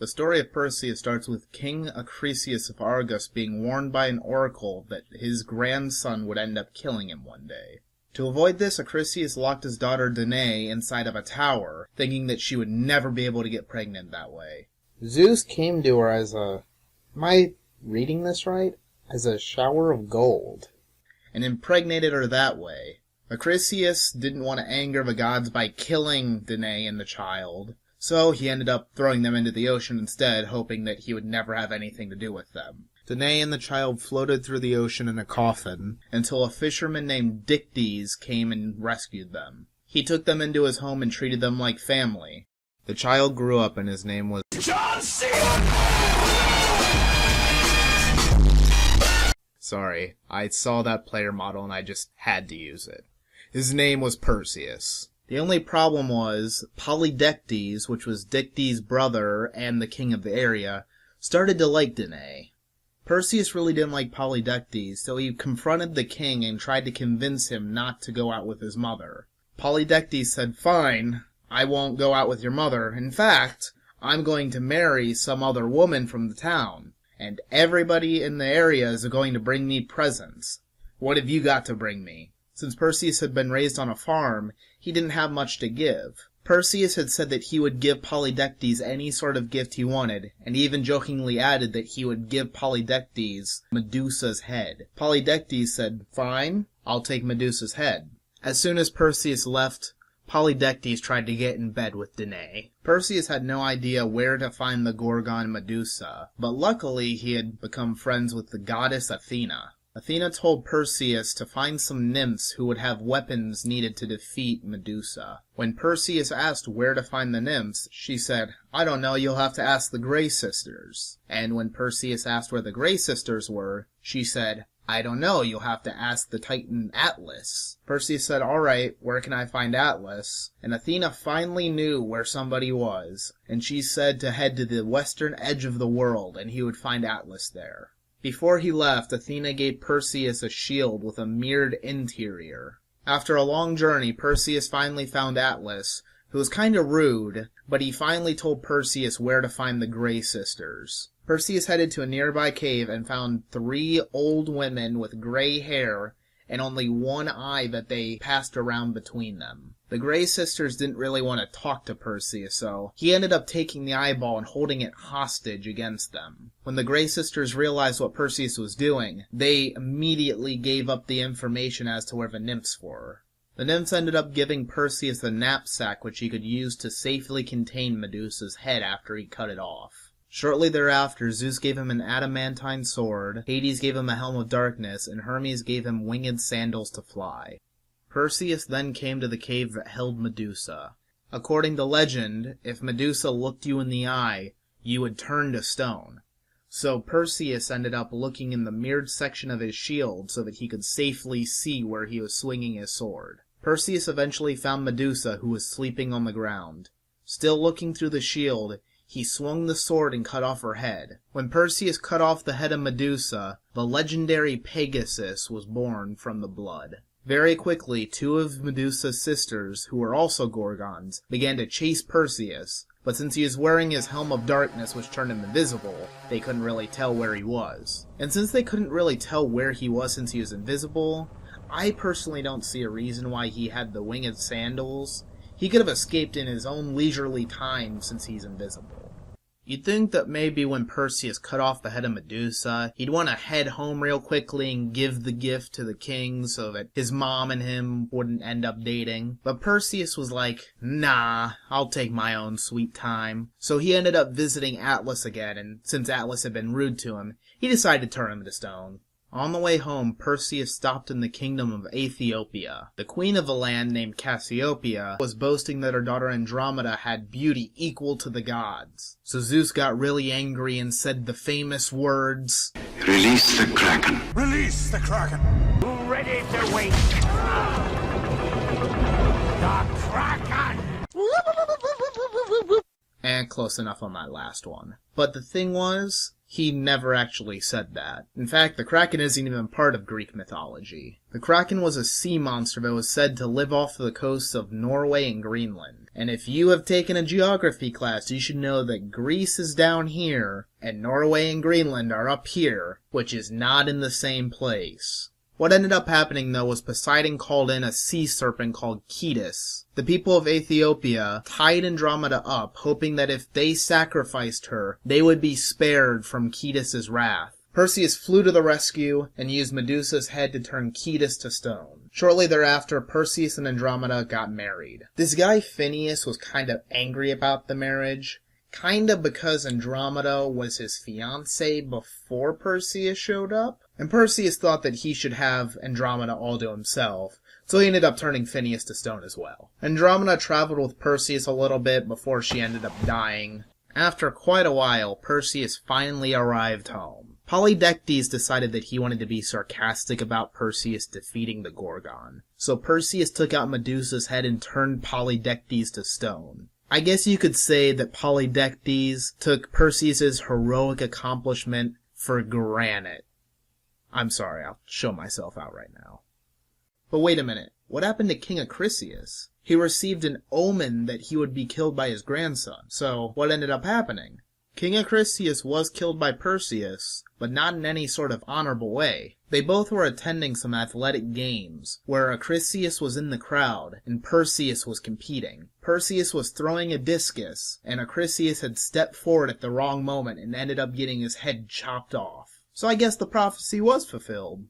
The story of Perseus starts with King Acrisius of Argos being warned by an oracle that his grandson would end up killing him one day. To avoid this, Acrisius locked his daughter Danae inside of a tower, thinking that she would never be able to get pregnant that way. Zeus came to her as a... Am I reading this right? As a shower of gold. And impregnated her that way. Acrisius didn't want to anger the gods by killing Danae and the child, so he ended up throwing them into the ocean instead, hoping that he would never have anything to do with them. Danae and the child floated through the ocean in a coffin, until a fisherman named Dictys came and rescued them. He took them into his home and treated them like family. The child grew up and his name was John C. Sorry, I saw that player model and I just had to use it. His name was Perseus. The only problem was, Polydectes, which was Dictys' brother and the king of the area, started to like Danae. Perseus really didn't like Polydectes, so he confronted the king and tried to convince him not to go out with his mother. Polydectes said, "Fine, I won't go out with your mother. In fact, I'm going to marry some other woman from the town, and everybody in the area is going to bring me presents. What have you got to bring me?" Since Perseus had been raised on a farm, he didn't have much to give. Perseus had said that he would give Polydectes any sort of gift he wanted, and even jokingly added that he would give Polydectes Medusa's head. Polydectes said, "Fine, I'll take Medusa's head." As soon as Perseus left, Polydectes tried to get in bed with Danae. Perseus had no idea where to find the Gorgon Medusa, but luckily he had become friends with the goddess Athena. Athena told Perseus to find some nymphs who would have weapons needed to defeat Medusa. When Perseus asked where to find the nymphs, she said, "I don't know, you'll have to ask the Grey Sisters." And when Perseus asked where the Grey Sisters were, she said, "I don't know, you'll have to ask the Titan Atlas." Perseus said, "Alright, where can I find Atlas?" And Athena finally knew where somebody was, and she said to head to the western edge of the world, and he would find Atlas there. Before he left, Athena gave Perseus a shield with a mirrored interior. After a long journey, Perseus finally found Atlas, who was kinda rude, but he finally told Perseus where to find the Grey Sisters. Perseus headed to a nearby cave and found 3 old women with gray hair and only one eye that they passed around between them. The Grey Sisters didn't really want to talk to Perseus, so he ended up taking the eyeball and holding it hostage against them. When the Grey Sisters realized what Perseus was doing, they immediately gave up the information as to where the nymphs were. The nymphs ended up giving Perseus a knapsack which he could use to safely contain Medusa's head after he cut it off. Shortly thereafter, Zeus gave him an adamantine sword, Hades gave him a helm of darkness, and Hermes gave him winged sandals to fly. Perseus then came to the cave that held Medusa. According to legend, if Medusa looked you in the eye, you would turn to stone. So Perseus ended up looking in the mirrored section of his shield so that he could safely see where he was swinging his sword. Perseus eventually found Medusa, who was sleeping on the ground. Still looking through the shield, he swung the sword and cut off her head. When Perseus cut off the head of Medusa, the legendary Pegasus was born from the blood. Very quickly, 2 of Medusa's sisters, who were also Gorgons, began to chase Perseus, but since he was wearing his helm of darkness which turned him invisible, they couldn't really tell where he was. And since they couldn't really tell where he was since he was invisible, I personally don't see a reason why he had the winged sandals. He could have escaped in his own leisurely time since he's invisible. You'd think that maybe when Perseus cut off the head of Medusa, he'd want to head home real quickly and give the gift to the king so that his mom and him wouldn't end up dating. But Perseus was like, "Nah, I'll take my own sweet time." So he ended up visiting Atlas again, and since Atlas had been rude to him, he decided to turn him to stone. On the way home, Perseus stopped in the kingdom of Ethiopia. The queen of the land, named Cassiopeia, was boasting that her daughter Andromeda had beauty equal to the gods. So Zeus got really angry and said the famous words, "Release the Kraken." Release the Kraken! Ready to wait! The Kraken! And close enough on that last one. But the thing was, he never actually said that. In fact, the Kraken isn't even part of Greek mythology. The Kraken was a sea monster that was said to live off the coasts of Norway and Greenland. And if you have taken a geography class, you should know that Greece is down here, and Norway and Greenland are up here, which is not in the same place. What ended up happening, though, was Poseidon called in a sea serpent called Ketis. The people of Ethiopia tied Andromeda up, hoping that if they sacrificed her, they would be spared from Ketis' wrath. Perseus flew to the rescue and used Medusa's head to turn Ketis to stone. Shortly thereafter, Perseus and Andromeda got married. This guy Phineus was kind of angry about the marriage. Kinda because Andromeda was his fiancée before Perseus showed up. And Perseus thought that he should have Andromeda all to himself, so he ended up turning Phineus to stone as well. Andromeda traveled with Perseus a little bit before she ended up dying. After quite a while, Perseus finally arrived home. Polydectes decided that he wanted to be sarcastic about Perseus defeating the Gorgon. So Perseus took out Medusa's head and turned Polydectes to stone. I guess you could say that Polydectes took Perseus' heroic accomplishment for granted. I'm sorry, I'll show myself out right now. But wait a minute, what happened to King Acrisius? He received an omen that he would be killed by his grandson, so what ended up happening? King Acrisius was killed by Perseus, but not in any sort of honorable way. They both were attending some athletic games, where Acrisius was in the crowd, and Perseus was competing. Perseus was throwing a discus, and Acrisius had stepped forward at the wrong moment and ended up getting his head chopped off. So I guess the prophecy was fulfilled.